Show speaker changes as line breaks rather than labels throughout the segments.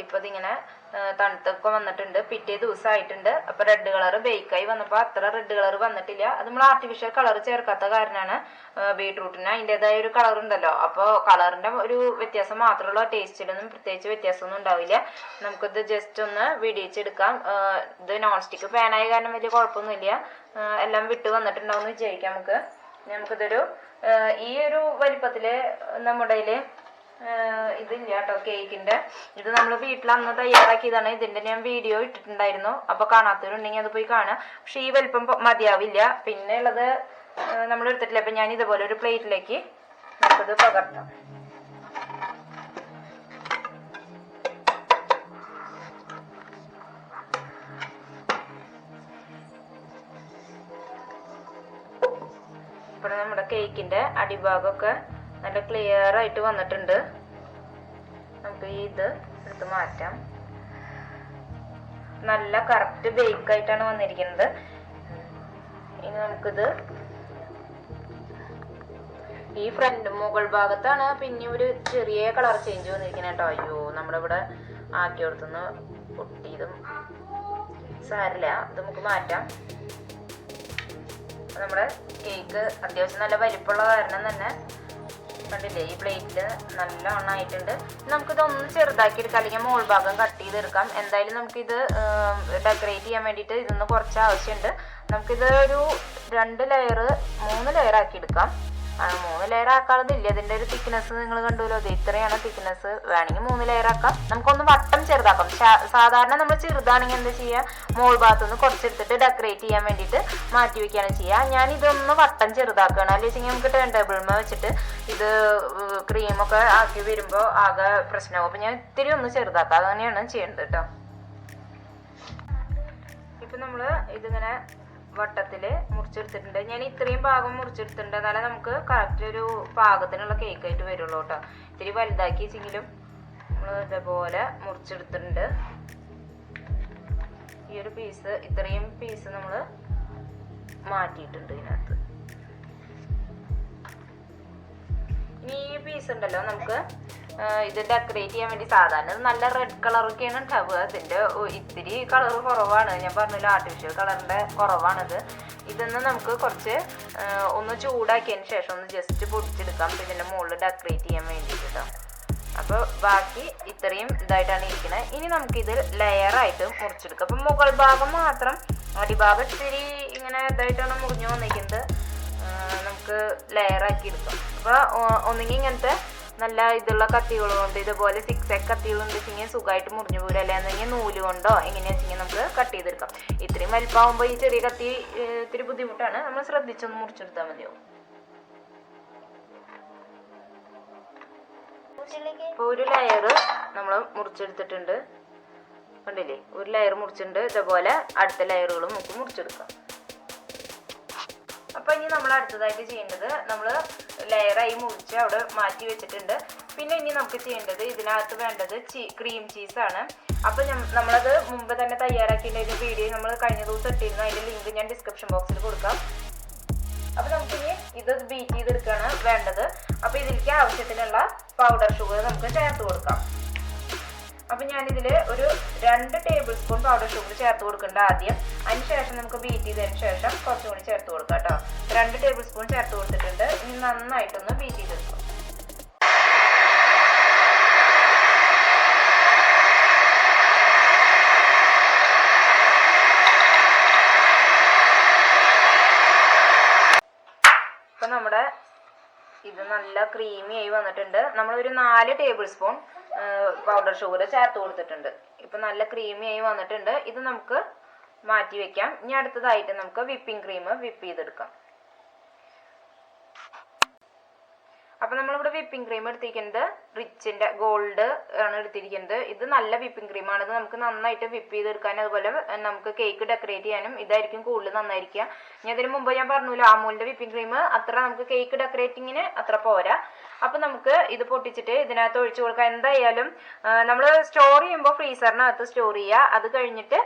ഇപ്പൊ ഇതിങ്ങനെ തണുത്തൊക്കെ വന്നിട്ടുണ്ട്. പിറ്റേ ദിവസമായിട്ടുണ്ട്. അപ്പൊ റെഡ് കളർ ബേക്കായി വന്നപ്പോൾ അത്ര റെഡ് കളർ വന്നിട്ടില്ല. അത് നമ്മൾ ആർട്ടിഫിഷ്യൽ കളർ ചേർക്കാത്ത കാരണമാണ്. ബീട്രൂട്ടിന് അതിൻ്റെതായ ഒരു കളർ ഉണ്ടല്ലോ. അപ്പോൾ കളറിന്റെ ഒരു വ്യത്യാസം മാത്രമുള്ള, ടേസ്റ്റിലൊന്നും പ്രത്യേകിച്ച് വ്യത്യാസമൊന്നും ഉണ്ടാവില്ല. നമുക്കിത് ജസ്റ്റ് ഒന്ന് വിടിയിച്ചെടുക്കാം. ഇത് നോൺ സ്റ്റിക്ക് പാനായ കാരണം വലിയ കുഴപ്പമൊന്നുമില്ല. എല്ലാം വിട്ട് വന്നിട്ടുണ്ടാവും എന്ന് വിചാരിക്കാം. നമുക്കിതൊരു ഈ ഒരു വലിപ്പത്തില് നമ്മുടെ ഇതില്ല കേട്ടോ കേക്കിന്റെ. ഇത് നമ്മൾ വീട്ടിൽ അന്ന് തയ്യാറാക്കിയതാണ്. ഇതിന്റെ ഞാൻ വീഡിയോ ഇട്ടിട്ടുണ്ടായിരുന്നു. അപ്പൊ കാണാത്തവരുണ്ടെങ്കിൽ അത് പോയി കാണാം. പക്ഷെ ഈ വലിപ്പം മതിയാവില്ല. പിന്നെ ഉള്ളത് നമ്മൾ എടുത്തിട്ടില്ല. അപ്പൊ ഞാൻ ഇതുപോലെ ഒരു പ്ലേറ്റിലേക്ക് നമുക്കിത് പകർത്താം. ഇപ്പോൾ നമ്മുടെ കേക്കിന്റെ അടിഭാഗമൊക്കെ നല്ല ക്ലിയർ ആയിട്ട് വന്നിട്ടുണ്ട്. നമുക്ക് ഇത് എടുത്ത് മാറ്റാം. നല്ല കറക്റ്റ് ബേക്ക് ആയിട്ടാണ് വന്നിരിക്കുന്നത്. ഇനി നമുക്കിത് ഈ ഫ്രണ്ട് മുകൾ ഭാഗത്താണ് പിന്നെ ഒരു ചെറിയ കളർ ചേഞ്ച് വന്നിരിക്കുന്നത് കേട്ടോ. അയ്യോ, നമ്മുടെ ഇവിടെ ആക്കി കൊടുത്തുനിന്ന് പൊട്ടിയതും സാരില്ല. ഇത് നമുക്ക് മാറ്റാം. നമ്മുടെ കേക്ക് അത്യാവശ്യം നല്ല വലിപ്പമുള്ള കാരണം തന്നെ കണ്ടില്ലേ, ഈ പ്ലേറ്റില് നല്ല ഒന്നായിട്ടുണ്ട്. നമുക്കിതൊന്ന് ചെറുതാക്കി എടുക്കാം, അല്ലെങ്കിൽ മോൾ ഭാഗം കട്ട് ചെയ്തെടുക്കാം. എന്തായാലും നമുക്കിത് ഡെക്കറേറ്റ് ചെയ്യാൻ വേണ്ടിയിട്ട് ഇതൊന്ന് കുറച്ച് ആവശ്യമുണ്ട്. നമുക്കിത് ഒരു 2 ലെയർ 3 ലെയർ ആക്കി എടുക്കാം. 3 ലെയർ ആക്കാതില്ല. ഇതിന്റെ ഒരു തിക്നെസ് നിങ്ങൾ കണ്ടുല്ലോ. അത് ഇത്രയാണ് തിക്നെസ്. വേണമെങ്കിൽ 3 ലെയർ ആക്കാം. നമുക്കൊന്ന് വട്ടം ചെറുതാക്കാം. സാധാരണ നമ്മൾ ചെറുതാണെങ്കിൽ എന്താ ചെയ്യുക, മോൾ ഭാഗത്തുനിന്ന് കുറച്ചെടുത്തിട്ട് ഡെക്കറേറ്റ് ചെയ്യാൻ വേണ്ടിയിട്ട് മാറ്റി വെക്കുകയാണ് ചെയ്യുക. ഞാൻ ഇതൊന്ന് വട്ടം ചെറുതാക്കുകയാണ്. അല്ലെങ്കിൽ വെച്ചെങ്കിൽ നമുക്ക് ടേൺ ടേബിളിൽ വെച്ചിട്ട് ഇത് ക്രീമൊക്കെ ആക്കി വരുമ്പോൾ ആകെ പ്രശ്നമാകും. അപ്പം ഞാൻ ഇത്തിരി ഒന്ന് ചെറുതാക്കാം. അതന്നെയാണ് ചെയ്യേണ്ടത് കേട്ടോ. ഇപ്പം നമ്മൾ ഇതിങ്ങനെ വട്ടത്തിൽ മുറിച്ചെടുത്തിട്ടുണ്ട്. ഞാൻ ഇത്രയും ഭാഗം മുറിച്ചെടുത്തിട്ടുണ്ട്. എന്നാലേ നമുക്ക് കറക്റ്റ് ഒരു പാകത്തിനുള്ള കേക്ക് ആയിട്ട് വരുള്ളൂ കേട്ടോ. ഇത്തിരി വലുതാക്കി വെച്ചെങ്കിലും നമ്മൾ ഇതേപോലെ മുറിച്ചെടുത്തിട്ടുണ്ട്. ഈ ഒരു പീസ്, ഇത്രയും പീസ് നമ്മൾ മാറ്റിയിട്ടുണ്ട് ഇതിനകത്ത്. ഇനി ഈ പീസ് ഉണ്ടല്ലോ, നമുക്ക് ഇത് ഡെക്കറേറ്റ് ചെയ്യാൻ വേണ്ടി സാധാരണ നല്ല റെഡ് കളറൊക്കെയാണ് ഉണ്ടാവുക. അതിൻ്റെ ഇത്തിരി കളർ കുറവാണ്. ഞാൻ പറഞ്ഞല്ലോ, ആർട്ടിഫിഷ്യൽ കളറിൻ്റെ കുറവാണിത്. ഇതൊന്ന് നമുക്ക് കുറച്ച് ഒന്ന് ചൂടാക്കിയതിന് ശേഷം ഒന്ന് ജസ്റ്റ് പൊടിച്ചെടുക്കാം. ഇതിൻ്റെ മുകളിൽ ഡെക്കറേറ്റ് ചെയ്യാൻ വേണ്ടിയിട്ട്. അപ്പോൾ ബാക്കി ഇത്രയും ഇതായിട്ടാണ് ഇരിക്കുന്നത്. ഇനി നമുക്കിത് ലെയറായിട്ട് മുറിച്ചെടുക്കാം. അപ്പം മുകൾ ഭാഗം മാത്രം, അടിഭാഗം ഇത്തിരി ഇങ്ങനെ ഇതായിട്ടാണ് മുറിഞ്ഞു വന്നിരിക്കുന്നത്. നമുക്ക് ലെയറാക്കി എടുക്കാം. അപ്പോൾ ഒന്നുകിൽ ഇങ്ങനത്തെ നല്ല ഇതുള്ള കത്തികൾ കൊണ്ട്, ഇതുപോലെ 6 കത്തികളുണ്ട് വെച്ചെങ്കിൽ സുഖമായിട്ട് മുറിഞ്ഞു പോരും. അല്ലാന്നെങ്കിൽ നൂല് കൊണ്ടോ എങ്ങനെയാ വെച്ചെങ്കിൽ നമുക്ക് കട്ട് ചെയ്തെടുക്കാം. ഇത്രയും വലിപ്പമാകുമ്പോൾ ഈ ചെറിയ കത്തി ഇത്തിരി ബുദ്ധിമുട്ടാണ്. നമ്മൾ ശ്രദ്ധിച്ചൊന്ന് മുറിച്ചെടുത്താൽ മതിയാവും. ഇപ്പോൾ ഒരു ലെയർ നമ്മൾ മുറിച്ചെടുത്തിട്ടുണ്ട്. കണ്ടില്ലേ, ഒരു ലെയർ മുറിച്ചിട്ടുണ്ട്. ഇതേപോലെ അടുത്ത ലെയറുകളും നമുക്ക് മുറിച്ചെടുക്കാം. അപ്പൊ ഇനി നമ്മൾ അടുത്തതായിട്ട് ചെയ്യേണ്ടത്, നമ്മൾ ലെയറായി മുറിച്ച് അവിടെ മാറ്റി വെച്ചിട്ടുണ്ട്. പിന്നെ ഇനി നമുക്ക് ചെയ്യേണ്ടത്, ഇതിനകത്ത് വേണ്ടത് ക്രീം ചീസാണ്. അപ്പൊ നമ്മളത് മുമ്പ് തന്നെ തയ്യാറാക്കിയ ഒരു വീഡിയോ നമ്മൾ കഴിഞ്ഞ ദിവസം ഇട്ടിരുന്നു. അതിന്റെ ലിങ്ക് ഞാൻ ഡിസ്ക്രിപ്ഷൻ ബോക്സിൽ കൊടുക്കാം. അപ്പൊ നമുക്കിനി ഇത് ബീറ്റ് ചെയ്തെടുക്കുകയാണ് വേണ്ടത്. അപ്പൊ ഇതിലേക്ക് ആവശ്യത്തിനുള്ള പൗഡർ ഷുഗർ നമുക്ക് ചേർത്ത് കൊടുക്കാം. അപ്പൊ ഞാനിതില് ഒരു 2 ടേബിൾ സ്പൂൺ പൗഡർ ഷുഗർ ചേർത്ത് കൊടുക്കേണ്ട ആദ്യം. അതിനുശേഷം നമുക്ക് ബീറ്റ് ചെയ്തതിന് ശേഷം കുറച്ചും കൂടി ചേർത്ത് കൊടുക്കാം കേട്ടോ. 2 ടേബിൾ സ്പൂൺ ചേർത്ത് കൊടുത്തിട്ടുണ്ട്. ഇനി നന്നായിട്ടൊന്ന് ബീറ്റ് ചെയ്തെടുക്കാം. അപ്പൊ നമ്മുടെ ഇത് നല്ല ക്രീമി ആയി വന്നിട്ടുണ്ട്. നമ്മളൊരു 4 ടേബിൾ സ്പൂൺ പൗഡർ ഷുഗർ ചേർത്ത് കൊടുത്തിട്ടുണ്ട്. ഇപ്പൊ നല്ല ക്രീമി ആയി വന്നിട്ടുണ്ട്. ഇത് നമുക്ക് മാറ്റി വെക്കാം. ഇനി അടുത്തതായിട്ട് നമുക്ക് വിപ്പിംഗ് ക്രീം വിപ്പ് ചെയ്തെടുക്കാം. അപ്പൊ നമ്മളിവിടെ വിപ്പിംഗ് ക്രീം എടുത്തിരിക്കുന്നത് റിച്ചിന്റെ ഗോൾഡ് ആണ് എടുത്തിരിക്കുന്നത്. ഇത് നല്ല വിപ്പിംഗ് ക്രീമാണ്. ഇത് നമുക്ക് നന്നായിട്ട് വിപ്പ് ചെയ്തെടുക്കാനും അതുപോലെ നമുക്ക് കേക്ക് ഡെക്കറേറ്റ് ചെയ്യാനും ഇതായിരിക്കും കൂടുതൽ നന്നായിരിക്കുക. ഞാൻ ഇതിന് മുമ്പ് ഞാൻ പറഞ്ഞല്ലോ, അമൂലിന്റെ വിപ്പിംഗ് ക്രീം അത്ര നമുക്ക് കേക്ക് ഡെക്കറേറ്റിങ്ങിന് അത്ര പോരാ. അപ്പൊ നമുക്ക് ഇത് പൊട്ടിച്ചിട്ട് ഇതിനകത്ത് ഒഴിച്ചു കൊടുക്കാം. എന്തായാലും നമ്മൾ സ്റ്റോർ ചെയ്യുമ്പോൾ ഫ്രീസറിനകത്ത് സ്റ്റോർ ചെയ്യുക. അത് കഴിഞ്ഞിട്ട്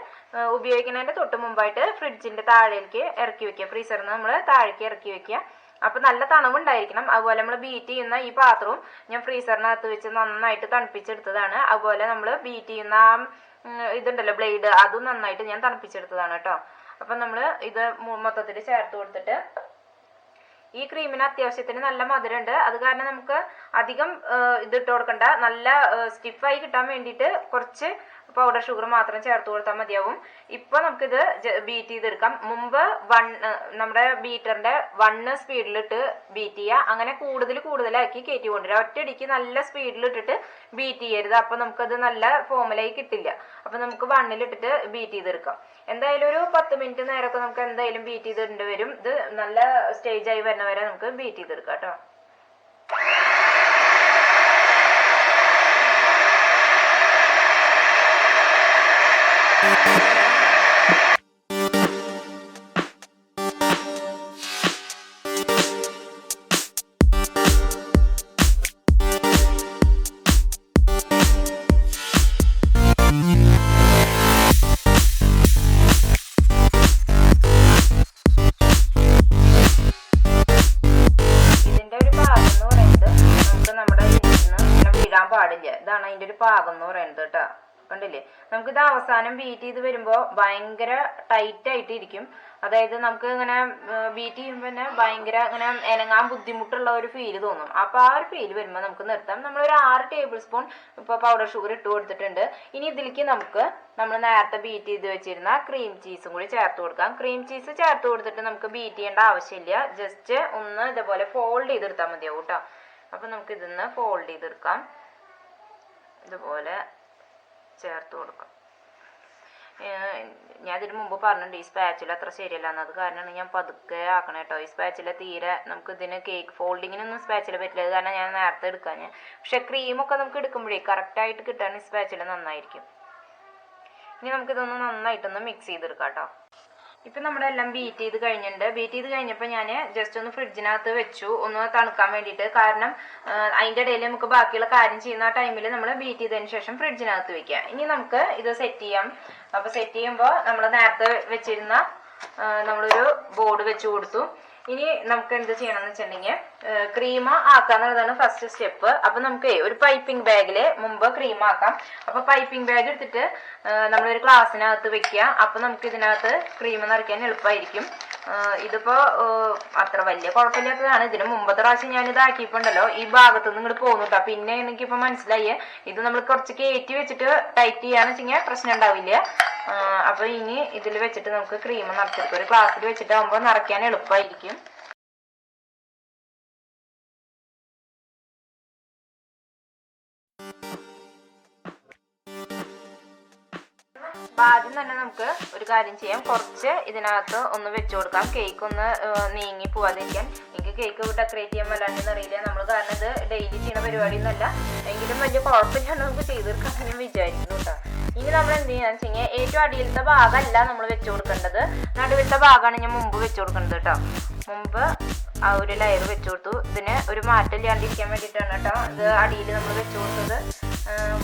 ഉപയോഗിക്കുന്നതിന്റെ തൊട്ട് മുമ്പായിട്ട് ഫ്രിഡ്ജിന്റെ താഴേക്ക് ഇറക്കി വെക്കുക. ഫ്രീസറിന് നമ്മൾ താഴേക്ക് ഇറക്കി വെക്കുക. അപ്പോൾ നല്ല തണുവുണ്ടായിരിക്കണം. അതുപോലെ നമ്മൾ ബീറ്റ് ചെയ്യുന്ന ഈ പാത്രവും ഞാൻ ഫ്രീസറിനകത്ത് വെച്ച് നന്നായിട്ട് തണുപ്പിച്ചെടുത്തതാണ്. അതുപോലെ നമ്മൾ ബീറ്റ് ചെയ്യുന്ന ഇതുണ്ടല്ലോ ബ്ലേഡ്, അതും നന്നായിട്ട് ഞാൻ തണുപ്പിച്ചെടുത്തതാണ് കേട്ടോ. അപ്പം നമ്മൾ ഇത് മൊത്തത്തിൽ ചേർത്ത് കൊടുത്തിട്ട് ഈ ക്രീമിന് അത്യാവശ്യത്തിന് നല്ല മധുരമുണ്ട്. അത് കാരണം നമുക്ക് അധികം ഇതിട്ട് കൊടുക്കണ്ട. നല്ല സ്റ്റിഫായി കിട്ടാൻ വേണ്ടിയിട്ട് കുറച്ച് പൗഡർ ഷുഗർ മാത്രം ചേർത്ത് കൊടുത്താൽ മതിയാവും. ഇപ്പോൾ നമുക്കിത് ബീറ്റ് ചെയ്തെടുക്കാം. മുമ്പ് നമ്മുടെ ബീറ്ററിന്റെ 1 സ്പീഡിലിട്ട് ബീറ്റ് ചെയ്യുക. അങ്ങനെ കൂടുതലാക്കി കയറ്റി കൊണ്ടുവരിക. ഒറ്റയടിക്ക് നല്ല സ്പീഡിലിട്ടിട്ട് ബീറ്റ് ചെയ്യരുത്. അപ്പോൾ നമുക്കത് നല്ല ഫോമിലായി കിട്ടില്ല. അപ്പോൾ നമുക്ക് 1-ലിട്ടിട്ട് ബീറ്റ് ചെയ്തെടുക്കാം. എന്തായാലും ഒരു 10 മിനിറ്റ് നേരമൊക്കെ നമുക്ക് എന്തായാലും ബീറ്റ് ചെയ്തിടേണ്ടി വരും. ഇത് നല്ല സ്റ്റേജായി വരുന്ന വരെ നമുക്ക് ബീറ്റ് ചെയ്തെടുക്കാം കേട്ടോ. പാടില്ല. ഇതാണ് അതിൻ്റെ ഒരു പാകം എന്ന് പറയുന്നത് കേട്ടോ. കണ്ടില്ലേ, നമുക്കിത് അവസാനം ബീറ്റ് ചെയ്ത് വരുമ്പോൾ ഭയങ്കര ടൈറ്റ് ആയിട്ട് ഇരിക്കും. അതായത് നമുക്ക് ഇങ്ങനെ ബീറ്റ് ചെയ്യുമ്പോൾ തന്നെ ഭയങ്കര ഇങ്ങനെ ഇണങ്ങാൻ ബുദ്ധിമുട്ടുള്ള ഒരു ഫീല് തോന്നും. അപ്പോൾ ആ ഒരു ഫീല് വരുമ്പോൾ നമുക്ക് നിർത്താം. നമ്മളൊരു 6 ടേബിൾ സ്പൂൺ ഇപ്പോൾ പൗഡർ ഷുഗർ ഇട്ട് കൊടുത്തിട്ടുണ്ട്. ഇനി ഇതിലേക്ക് നമുക്ക് നമ്മൾ നേരത്തെ ബീറ്റ് ചെയ്ത് വെച്ചിരുന്ന ക്രീം ചീസും കൂടി ചേർത്ത് കൊടുക്കാം. ക്രീം ചീസ് ചേർത്ത് കൊടുത്തിട്ട് നമുക്ക് ബീറ്റ് ചെയ്യേണ്ട ആവശ്യമില്ല. ജസ്റ്റ് ഒന്ന് ഇതുപോലെ ഫോൾഡ് ചെയ്തെടുത്താൽ മതിയാവും കേട്ടോ. അപ്പം നമുക്ക് ഇതിന്ന് ഫോൾഡ് ചെയ്തെടുക്കാം. ഇതുപോലെ ചേർത്ത് കൊടുക്കാം. ഞാൻ ഇതിന് മുമ്പ് പറഞ്ഞിട്ടുണ്ട് ഈ സ്പാച്ചില അത്ര ശരിയല്ല എന്നത് കാരണമാണ് ഞാൻ പതുക്കെ ആക്കണം കേട്ടോ. ഈ സ്പാച്ചില തീരെ നമുക്ക് ഇതിന് കേക്ക് ഫോൾഡിങ്ങിനൊന്നും സ്പാച്ചില പറ്റില്ല. അത് കാരണം ഞാൻ നേരത്തെ എടുക്കാൻ. പക്ഷെ ക്രീമൊക്കെ നമുക്ക് എടുക്കുമ്പോഴേ കറക്റ്റായിട്ട് കിട്ടാൻ ഈ സ്പാച്ചില നന്നായിരിക്കും. ഇനി നമുക്കിതൊന്ന് നന്നായിട്ടൊന്ന് മിക്സ് ചെയ്തെടുക്കാം കേട്ടോ. ഇപ്പം നമ്മുടെ എല്ലാം ബീറ്റ് ചെയ്ത് കഴിഞ്ഞിട്ടുണ്ട്. ബീറ്റ് ചെയ്ത് കഴിഞ്ഞപ്പോൾ ഞാൻ ജസ്റ്റ് ഒന്ന് ഫ്രിഡ്ജിനകത്ത് വെച്ചു, ഒന്ന് തണുക്കാൻ വേണ്ടിയിട്ട്. കാരണം അതിൻ്റെ ഇടയിൽ നമുക്ക് ബാക്കിയുള്ള കാര്യം ചെയ്യുന്ന ടൈമിൽ നമ്മൾ ബീറ്റ് ചെയ്തതിന് ശേഷം ഫ്രിഡ്ജിനകത്ത് വെക്കുക. ഇനി നമുക്ക് ഇത് സെറ്റ് ചെയ്യാം. അപ്പോൾ സെറ്റ് ചെയ്യുമ്പോൾ നമ്മൾ നേരത്തെ വെച്ചിരുന്ന നമ്മളൊരു ബോർഡ് വെച്ച് കൊടുത്തു. ഇനി നമുക്ക് എന്ത് ചെയ്യണം എന്ന് വെച്ചിട്ടുണ്ടെങ്കിൽ ക്രീം ആക്കാന്നുള്ളതാണ് ഫസ്റ്റ് സ്റ്റെപ്പ്. അപ്പൊ നമുക്ക് ഒരു പൈപ്പിംഗ് ബാഗില് മുമ്പ് ക്രീം ആക്കാം. അപ്പൊ പൈപ്പിംഗ് ബാഗ് എടുത്തിട്ട് നമ്മളൊരു ഗ്ലാസ്സിനകത്ത് വെക്കുക. അപ്പൊ നമുക്ക് ഇതിനകത്ത് ക്രീം നിറയ്ക്കാൻ എളുപ്പമായിരിക്കും. ഇതിപ്പോ അത്ര വലിയ കുഴപ്പമില്ലാത്തതാണ്. ഇതിന് മുമ്പത്തെ പ്രാവശ്യം ഞാൻ ഇതാക്കിയപ്പോണ്ടല്ലോ ഈ ഭാഗത്തുനിന്ന് ഇങ്ങോട്ട് പോകുന്നുട്ടോ. പിന്നെ എനിക്കിപ്പോ മനസ്സിലായേ ഇത് നമ്മൾ കുറച്ച് കയറ്റി വെച്ചിട്ട് ടൈറ്റ് ചെയ്യാന്ന് വെച്ചാൽ പ്രശ്നം ഉണ്ടാവില്ല. അപ്പൊ ഇനി ഇതിൽ വെച്ചിട്ട് നമുക്ക് ക്രീം നിറച്ചെടുക്കും. ഒരു ഗ്ലാസ്സിൽ വെച്ചിട്ടാകുമ്പോൾ നിറയ്ക്കാൻ എളുപ്പമായിരിക്കും. ആദ്യം തന്നെ നമുക്ക് ഒരു കാര്യം ചെയ്യാം. കുറച്ച് ഇതിനകത്ത് ഒന്ന് വെച്ചു കൊടുക്കാം. കേക്ക് ഒന്ന് നീങ്ങി പോവാതിരിക്കാൻ. എനിക്ക് കേക്ക് ഡെക്കറേറ്റ് ചെയ്യാൻ വല്ലാണ്ടെന്ന് അറിയില്ല. നമ്മൾ കാരണം ഇത് ഡെയിലി ചെയ്യുന്ന പരിപാടി ഒന്നല്ല. എങ്കിലും വലിയ കുഴപ്പമില്ലാണ്ട് നമുക്ക് ചെയ്തെടുക്കാൻ ഞാൻ വിചാരിക്കുന്നു കേട്ടോ. ഇനി നമ്മൾ എന്ത് ചെയ്യാന്ന് വെച്ച് കഴിഞ്ഞാൽ ഏറ്റവും അടിയിലത്തെ ഭാഗമല്ല നമ്മൾ വെച്ചു കൊടുക്കേണ്ടത്, നടുവിലത്തെ ഭാഗമാണ് ഞാൻ മുമ്പ് വെച്ചു കൊടുക്കേണ്ടത് കേട്ടോ. മുമ്പ് ആ ഒരു ലെയർ വെച്ചു കൊടുത്തു. ഇതിന് ഒരു മാറ്റം ഇല്ലാണ്ടിരിക്കാൻ വേണ്ടിയിട്ടാണ് കേട്ടോ ഇത് അടിയിൽ നമ്മൾ വെച്ചു കൊടുത്തത്.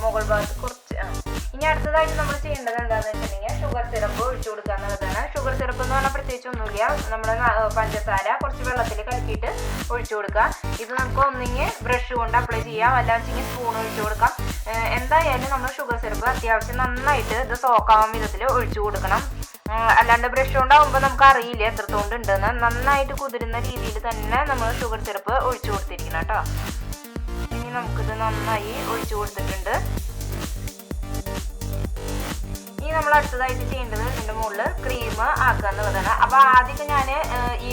മുകൾ ഭാഗത്ത് കുറച്ച് ഇനി അടുത്തതായിട്ട് നമ്മൾ ചെയ്യേണ്ടത് എന്താണെന്ന് വെച്ചിട്ടുണ്ടെങ്കിൽ ഷുഗർ സിറപ്പ് ഒഴിച്ചു കൊടുക്കുക എന്നുള്ളതാണ്. ഷുഗർ സിറപ്പ് എന്ന് പറഞ്ഞാൽ പ്രത്യേകിച്ച് ഒന്നുമില്ല. നമ്മുടെ പഞ്ചസാര കുറച്ച് വെള്ളത്തിൽ കലക്കിയിട്ട് ഒഴിച്ചു കൊടുക്കുക. ഇത് നമുക്ക് ഒന്നിങ്ങി ബ്രഷ് കൊണ്ട് അപ്ലൈ ചെയ്യാം, അല്ലാതെ സ്പൂൺ ഒഴിച്ചു കൊടുക്കാം. എന്തായാലും നമ്മൾ ഷുഗർ സിറപ്പ് അത്യാവശ്യം നന്നായിട്ട് ഇത് സോക്കാവാൻ വിധത്തിൽ ഒഴിച്ചു കൊടുക്കണം. അല്ലാണ്ട് ബ്രഷ് കൊണ്ടാകുമ്പോൾ നമുക്ക് അറിയില്ല എത്രത്തോണ്ട് ഉണ്ടെന്ന്. നന്നായിട്ട് കുതിരുന്ന രീതിയിൽ തന്നെ നമ്മൾ ഷുഗർ സിറപ്പ് ഒഴിച്ചു കൊടുത്തിരിക്കണം കേട്ടോ. ഇനി നമുക്കിത് നന്നായി ഒഴിച്ചു കൊടുത്തിട്ടുണ്ട്. ഇനി നമ്മൾ അടുത്തതായിട്ട് ചെയ്യേണ്ടത് ഇതിൻ്റെ മുകളിൽ ക്രീം ആക്കുക എന്നുള്ളതാണ്. അപ്പോൾ ആദ്യമൊക്കെ ഞാൻ ഈ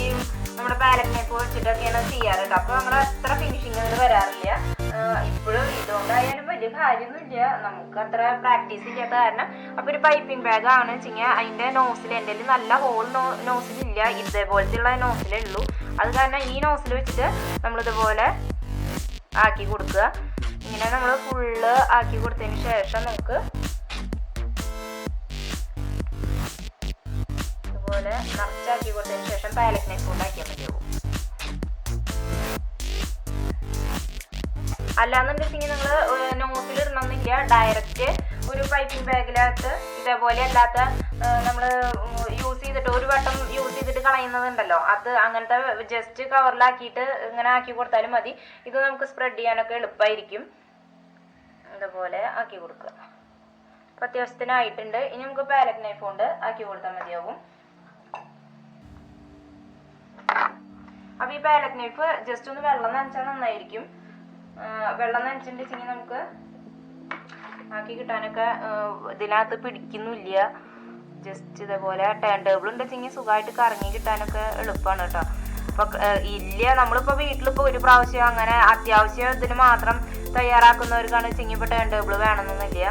നമ്മുടെ പാലറ്റ് നൈഫ് വെച്ചിട്ടൊക്കെയാണ് ചെയ്യാറുണ്ട്. അപ്പോൾ നമ്മൾ അത്ര ഫിനിഷിങ് വരാറില്ല. ഇപ്പോഴും ഇതുകൊണ്ടായാലും വലിയ കാര്യമൊന്നുമില്ല, നമുക്ക് അത്ര പ്രാക്ടീസ് ഇല്ലാത്ത കാരണം. അപ്പോൾ ഒരു പൈപ്പിംഗ് ബാഗ് ആണ് വെച്ചാൽ അതിൻ്റെ നോസിൽ എൻ്റെ നല്ല ഹോൾ നോസിലില്ല, ഇതേപോലത്തെ ഉള്ള നോസിലേ ഉള്ളൂ. അത് കാരണം ഈ നോസിൽ വെച്ചിട്ട് നമ്മളിതുപോലെ ആക്കി കൊടുക്കുക. ഇങ്ങനെ നമ്മൾ ഫുള്ള് ആക്കി കൊടുത്തതിന് ശേഷം നമുക്ക് ഇതുപോലെ നിറച്ചാക്കി കൊടുത്തതിന് ശേഷം പാലറ്റ് നൈഫ് കൊണ്ട് ആക്കിയാൽ മതിയാവും. അല്ലാന്നുണ്ടെങ്കിൽ നിങ്ങൾ നോസിലിടണമെന്നില്ല, ഡയറക്റ്റ് ഒരു ഒരു പൈപ്പിംഗ് ബാഗിനകത്ത് ഇതേപോലെ അല്ലാത്ത നമ്മൾ യൂസ് ചെയ്തിട്ട് ഒരു വട്ടം യൂസ് ചെയ്തിട്ട് കളയുന്നതുണ്ടല്ലോ, അത് അങ്ങനത്തെ ജസ്റ്റ് കവറിലാക്കിയിട്ട് ഇങ്ങനെ ആക്കി കൊടുത്താലും മതി. ഇത് നമുക്ക് സ്പ്രെഡ് ചെയ്യാനൊക്കെ എളുപ്പമായിരിക്കും. ഇതുപോലെ ആക്കി കൊടുക്കുക. അപ്പം അത്യാവശ്യത്തിനായിട്ടുണ്ട്. ഇനി നമുക്ക് പാലറ്റ് നൈഫ് കൊണ്ട് ആക്കി കൊടുത്താൽ മതിയാകും. അപ്പം ഈ പാലറ്റ് നൈഫ് ജസ്റ്റ് ഒന്ന് വെള്ളം നനച്ചാൽ നന്നായിരിക്കും. വെള്ളം നനച്ചിട്ടുണ്ടെങ്കിൽ നമുക്ക് ആക്കി കിട്ടാനൊക്കെ ഇതിനകത്ത് പിടിക്കുന്നില്ല. ജസ്റ്റ് ഇതേപോലെ ടേൺ ടേബിൾ ഉണ്ടെങ്കിൽ സുഖമായിട്ട് കറങ്ങി കിട്ടാനൊക്കെ എളുപ്പമാണ് കേട്ടോ. അപ്പം ഇല്ല, നമ്മളിപ്പോൾ വീട്ടിലിപ്പോൾ ഒരു പ്രാവശ്യം അങ്ങനെ അത്യാവശ്യം ഇതിന് മാത്രം തയ്യാറാക്കുന്നവർക്കാണ് വെച്ചെങ്കിൽ ഇപ്പോൾ ടേൺ ടേബിൾ വേണമെന്നൊന്നുമില്ല.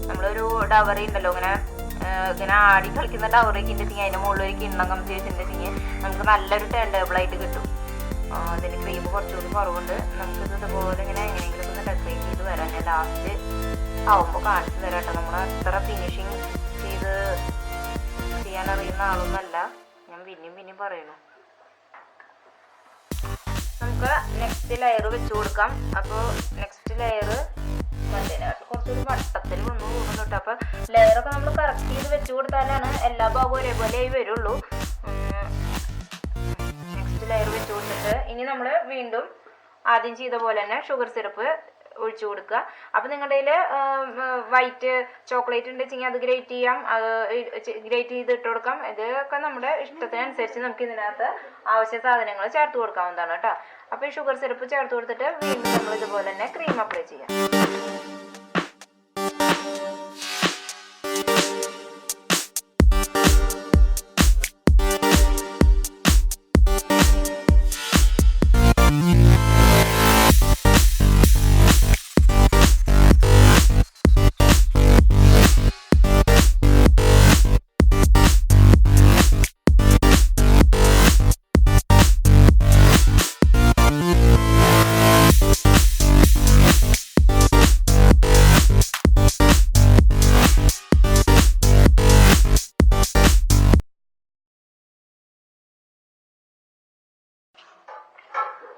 നമ്മളൊരു ഡവറി ഉണ്ടല്ലോ, ഇങ്ങനെ ആടി കളിക്കുന്ന ഡവറിക്ക് ഉണ്ടെങ്കിൽ അതിൻ്റെ മുകളിൽ ഒരു കിണ്ണം കമ്പി വെച്ചിട്ടുണ്ടെങ്കിൽ നമുക്ക് നല്ലൊരു ടേൺ ടേബിളായിട്ട് കിട്ടും. അതിന് ക്രീം കുറച്ചുകൂടി കുറവുണ്ട്. നമുക്കിത് ഇതുപോലെ ഇങ്ങനെ എങ്ങനെയെങ്കിലും ഒന്ന് ഡെക്കറേറ്റ് ചെയ്ത് വരാൻ ഞാൻ ലാസ്റ്റ് ആവുമ്പോൾ കാണിച്ചു തരാം കേട്ടോ. നമ്മൾ അത്ര ഫിനിഷിങ് ചെയ്ത് ചെയ്യാൻ അറിയുന്ന ആളൊന്നുമല്ല, ഞാൻ പിന്നെയും പറയുന്നു. നമുക്ക് നെക്സ്റ്റ് ലെയർ വെച്ച് കൊടുക്കാം. അപ്പോൾ നെക്സ്റ്റ് ലെയർ കുറച്ചൊരു വട്ടത്തിൽ വന്നു പോകുന്നു കേട്ടോ. അപ്പോൾ ലെയറൊക്കെ നമ്മൾ കറക്റ്റ് ചെയ്ത് വെച്ച് കൊടുത്താലാണ് എല്ലാ ഭാഗവും ഒരേപോലെ ആയി വരുള്ളൂ. നെക്സ്റ്റ് ലെയർ വെച്ച് കൊടുത്തിട്ട് ഇനി നമ്മൾ വീണ്ടും ആദ്യം ചെയ്ത പോലെ തന്നെ ഷുഗർ സിറപ്പ് ഒഴിച്ചു കൊടുക്കുക. അപ്പം നിങ്ങളുടെ കയ്യിൽ വൈറ്റ് ചോക്ലേറ്റ് ഉണ്ടെങ്കിൽ അത് ഗ്രേറ്റ് ചെയ്യാം, ഗ്രേറ്റ് ചെയ്ത് ഇട്ട് കൊടുക്കാം. ഇതൊക്കെ നമ്മുടെ ഇഷ്ടത്തിനനുസരിച്ച് നമുക്ക് ഇതിനകത്ത് ആവശ്യ സാധനങ്ങൾ ചേർത്ത് കൊടുക്കാവുന്നതാണ് കേട്ടോ. അപ്പോൾ ഈ ഷുഗർ സിറപ്പ് ചേർത്ത് കൊടുത്തിട്ട് വീണ്ടും നമ്മൾ ഇതുപോലെ തന്നെ ക്രീം അപ്ലൈ ചെയ്യാം.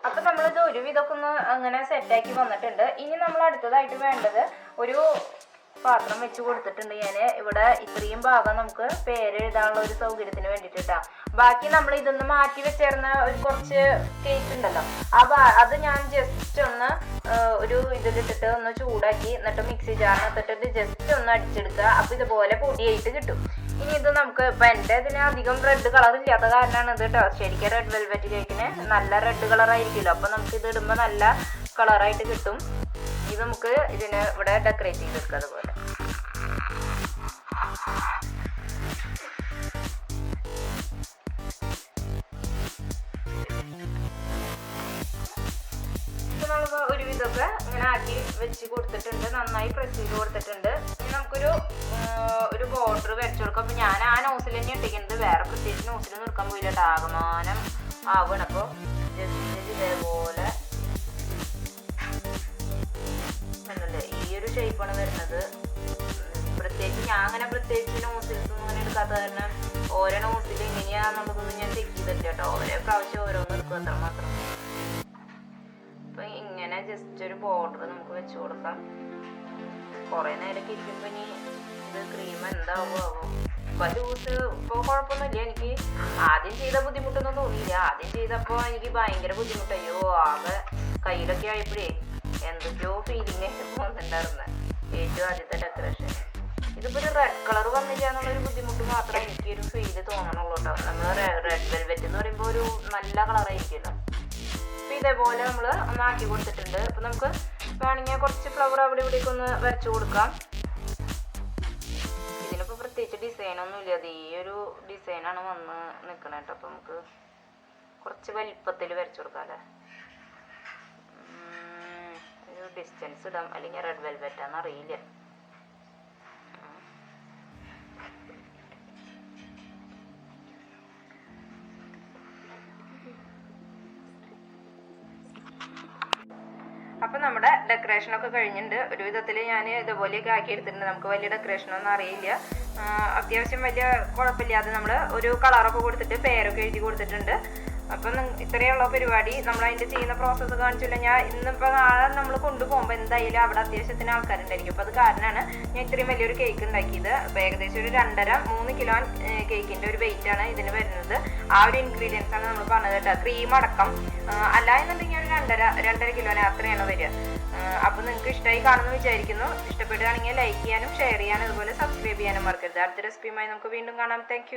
അപ്പം നമ്മളിത് ഒരുവിധമൊക്കെ ഒന്ന് അങ്ങനെ സെറ്റാക്കി വന്നിട്ടുണ്ട്. ഇനി നമ്മൾ അടുത്തതായിട്ട് വേണ്ടത് ഒരു പാത്രം വെച്ച് കൊടുത്തിട്ടുണ്ട് ഞാൻ ഇവിടെ. ഇത്രയും ഭാഗം നമുക്ക് പേരെഴുതാനുള്ള ഒരു സൗകര്യത്തിന് വേണ്ടിയിട്ടാ. ബാക്കി നമ്മൾ ഇതൊന്ന് മാറ്റി വെച്ചേർന്ന ഒരു കുറച്ച് കേക്ക് ഉണ്ടല്ലോ, അത് ഞാൻ ജസ്റ്റ് ഒന്ന് ഒരു ഇതിലിട്ടിട്ട് ഒന്ന് ചൂടാക്കി എന്നിട്ട് മിക്സി ജാറിനകത്തിട്ട് ജസ്റ്റ് ഒന്ന് അടിച്ചെടുക്കുക. അപ്പം ഇതുപോലെ പൊടിയായിട്ട് കിട്ടും. ഇനി ഇത് നമുക്ക് ഇപ്പം എൻ്റെ ഇതിന് അധികം റെഡ് കളർ ഇല്ലാത്ത കാരണമാണ് ഇത് കേട്ടോ. ശരിക്കും റെഡ് വെൽവെറ്റ് കേക്കിന് നല്ല റെഡ് കളർ ആയിരിക്കുമല്ലോ, അപ്പം നമുക്ക് ഇത് ഇടുമ്പോൾ നല്ല കളറായിട്ട് കിട്ടും. ഇത് നമുക്ക് ഇതിന് ഇവിടെ ഡെക്കറേറ്റ് ചെയ്തെടുക്കുക. അതുപോലെ നമ്മൾ ഒരുവിധമൊക്കെ ഇങ്ങനെ ആക്കി വെച്ച് കൊടുത്തിട്ടുണ്ട്, നന്നായി പ്രസ് ചെയ്ത് കൊടുത്തിട്ടുണ്ട്. ഇനി നമുക്കൊരു ബോർഡർ വരച്ചു കൊടുക്കാം. അപ്പോൾ ഞാൻ ആ നോസിൽ തന്നെ ഇട്ടിരിക്കുന്നത്, വേറെ പ്രത്യേകിച്ച് നോസിൽ നിർക്കാൻ പോയില്ല, ആകമാനം ആവണം. അപ്പോൾ ജസ്റ്റ് ഇതേപോലെ ഈ ഒരു ഷേപ്പാണ് വരുന്നത്. പ്രത്യേകിച്ച് ഞാൻ അങ്ങനെ പ്രത്യേകിച്ച് നോസിൽസ് അങ്ങനെ എടുക്കാത്ത കാരണം ഓരോ നോസിൽ എങ്ങനെയാണെന്നുള്ളതൊന്നും ഞാൻ ചെക്ക് ചെയ്തിട്ടില്ല കേട്ടോ. ഓരോ പ്രാവശ്യം ഓരോന്ന് എടുക്കും, അത്ര മാത്രം. അപ്പം ഇങ്ങനെ ജസ്റ്റ് ഒരു ബോർഡർ നമുക്ക് വെച്ച് കൊടുക്കാം. കുറേ നേരമൊക്കെ ഇരിക്കുമ്പോൾ ഇനി ഇത് ക്രീം എന്താവോ ആവും. ഇപ്പം ലൂസ് ഇപ്പോൾ കുഴപ്പമൊന്നുമില്ല. എനിക്ക് ആദ്യം ചെയ്ത ബുദ്ധിമുട്ടൊന്നും തോന്നിയില്ല. ആദ്യം ചെയ്തപ്പോൾ എനിക്ക് ഭയങ്കര ബുദ്ധിമുട്ടയ്യോ, ആകെ കയ്യിലൊക്കെ ആയപ്പോഴേ എന്തൊക്കെയോ ഫീലിംഗ് ആയിട്ട് പോകുന്നുണ്ടായിരുന്നു ഏറ്റവും ആദ്യത്തെ ഡെക്കറേഷൻ. ഇതിപ്പോൾ ഒരു റെഡ് കളർ വന്നില്ല എന്നുള്ളൊരു ബുദ്ധിമുട്ട് മാത്രമേ എനിക്കൊരു ഫീല് തോന്നണുള്ളൂ കേട്ടോ. നമ്മൾ റെഡ് വെൽവെറ്റ് എന്ന് പറയുമ്പോൾ ഒരു നല്ല കളറായിരിക്കുമല്ലോ. അപ്പം ഇതേപോലെ നമ്മൾ ഒന്നാക്കി കൊടുത്തിട്ടുണ്ട്. അപ്പം നമുക്ക് വേണമെങ്കിൽ കുറച്ച് ഫ്ലവർ അവിടെ ഇവിടേക്ക് ഒന്ന് വരച്ചു കൊടുക്കാം. ഇതിനിപ്പോൾ പ്രത്യേകിച്ച് ഡിസൈനൊന്നും ഇല്ല, അത് ഈ ഒരു ഡിസൈനാണ് വന്ന് നിൽക്കണേ കേട്ടോ. അപ്പം നമുക്ക് കുറച്ച് വലിപ്പത്തിൽ വരച്ചു കൊടുക്കാം അല്ലേ. ഒരു ഡിസ്റ്റൻസ് ഇടാം, അല്ലെങ്കിൽ റെഡ് വെൽവെറ്റാന്ന് അറിയില്ല. അപ്പം നമ്മുടെ ഡെക്കറേഷനൊക്കെ കഴിഞ്ഞിട്ടുണ്ട്. ഒരു വിധത്തിൽ ഞാൻ ഇതുപോലെയൊക്കെ ആക്കി എടുത്തിട്ടുണ്ട്. നമുക്ക് വലിയ ഡെക്കറേഷനൊന്നും അറിയില്ല, അത്യാവശ്യം വലിയ കുഴപ്പമില്ലാതെ നമ്മൾ ഒരു കളറൊക്കെ കൊടുത്തിട്ട് പേരൊക്കെ എഴുതി കൊടുത്തിട്ടുണ്ട്. അപ്പം ഇത്രയുള്ള പരിപാടി. നമ്മൾ അതിൻ്റെ ചെയ്യുന്ന പ്രോസസ്സ് കാണിച്ചില്ല. ഞാൻ ഇന്നിപ്പോൾ നാളെ നമ്മൾ കൊണ്ടുപോകുമ്പോൾ എന്തായാലും അവിടെ അത്യാവശ്യത്തിന് ആൾക്കാരുണ്ടായിരിക്കും. അപ്പോൾ അത് കാരണമാണ് ഞാൻ ഇത്രയും വലിയൊരു കേക്ക് ഉണ്ടാക്കിയത്. അപ്പോൾ ഏകദേശം ഒരു 2.5-3 കിലോ കേക്കിൻ്റെ ഒരു വെയിറ്റ് ആണ് ഇതിന് വരുന്നത്. ആ ഒരു ഇൻഗ്രീഡിയൻസ് ആണ് നമ്മൾ പറഞ്ഞത് കേട്ടോ, ക്രീം അടക്കം. അല്ല എന്നുണ്ടെങ്കിൽ ഒരു 2.5 കിലോന് അത്രയാണ് വരിക. അപ്പോൾ നിങ്ങൾക്ക് ഇഷ്ടമായി കാണുമെന്ന് വിചാരിക്കുന്നു. ഇഷ്ടപ്പെടുകയാണെങ്കിൽ ലൈക്ക് ചെയ്യാനും ഷെയർ ചെയ്യാനും അതുപോലെ സബ്സ്ക്രൈബ് ചെയ്യാനും മറക്കരുത്. അടുത്ത റെസിപ്പിയുമായി നമുക്ക് വീണ്ടും കാണാം. താങ്ക്